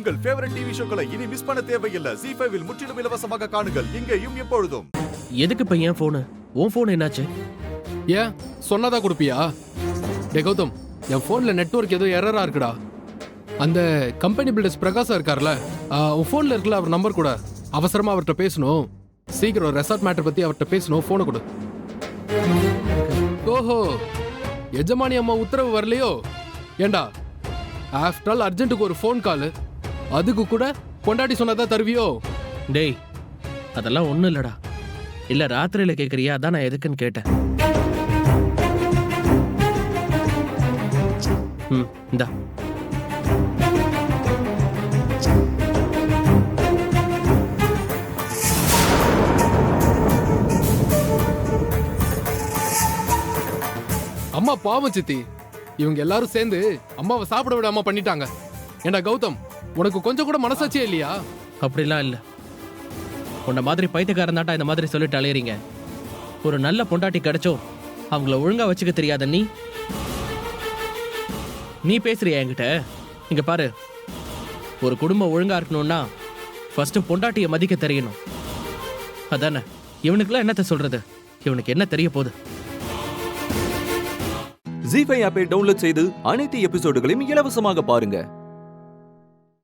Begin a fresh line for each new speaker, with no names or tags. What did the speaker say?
உங்கள் favourite TV ஷோக்களை இனி miss பண்ண தேவையில்லை. ZEE5 இல் முற்றிலும் இலவசமாக காணுங்கள், இங்கேயும் எப்பொழுதும்.
எதுக்கு இப்ப என் போனு? உன் போன் என்னாச்சு?
ஏன் சொன்னதா கொடுப்பியா? டே கௌதம், என் போன்ல நெட்வொர்க் ஏதோ எரரா இருக்குடா. அந்த கம்பெனி பில்டர்ஸ் பிரகாசா இருக்கார்ல, உன் போன்ல இருக்குல்ல அவர் நம்பர் கூட. அவசரமா அவர்கிட்ட பேசணும். சீக்கிரம் ரெசார்ட் மேட்டர் பத்தி அவர்கிட்ட பேசணும். போனை கொடு. ஓஹோ, எஜமானி அம்மா உத்தரவு வரலையோ? ஏண்டா, ஆஃப்டர் ஆல் அர்ஜென்ட்டுக்கு ஒரு ஃபோன் கால், அதுக்கு கூட பொண்டாட்டி சொன்னதா தருவியோ?
டேய், அதெல்லாம் ஒண்ணும் இல்லடா. இல்ல ராத்திரியில கேக்குறியா? அதான் நான் எதுக்குன்னு கேட்டேன். இந்தா.
அம்மா பாவம் சித்தி, இவங்க எல்லாரும் சேர்ந்து அம்மாவை சாப்பிட விடாம பண்ணிட்டாங்க. ஏண்டா கௌதம், உனக்கு கொஞ்சம் கூட மனசாட்சியே இல்லையா?
அப்படிலாம் இல்ல. உன்ன மாதிரி பைத்தியக்காரன் தாட்டா இந்த மாதிரி சொல்லிட்டு அலையறீங்க. ஒரு நல்ல பொண்டாட்டி கிடைச்சோ அவங்கள ஒழுங்கா வச்சுக்க தெரியாத நீ பேசுறியா என்கிட்ட? இங்க பாரு, ஒரு குடும்பம் ஒழுங்கா இருக்கணும்னா ஃபர்ஸ்ட் பொண்டாட்டியை மதிக்க தெரியணும். அதானே? இவனுக்குலாம் என்னத்த சொல்றது? இவனுக்கு என்ன தெரிய போகுது?
ZEE5 ஆப்பை டவுன்லோட் செய்து அனைத்து எபிசோடுகளையும் இலவசமாக பாருங்க.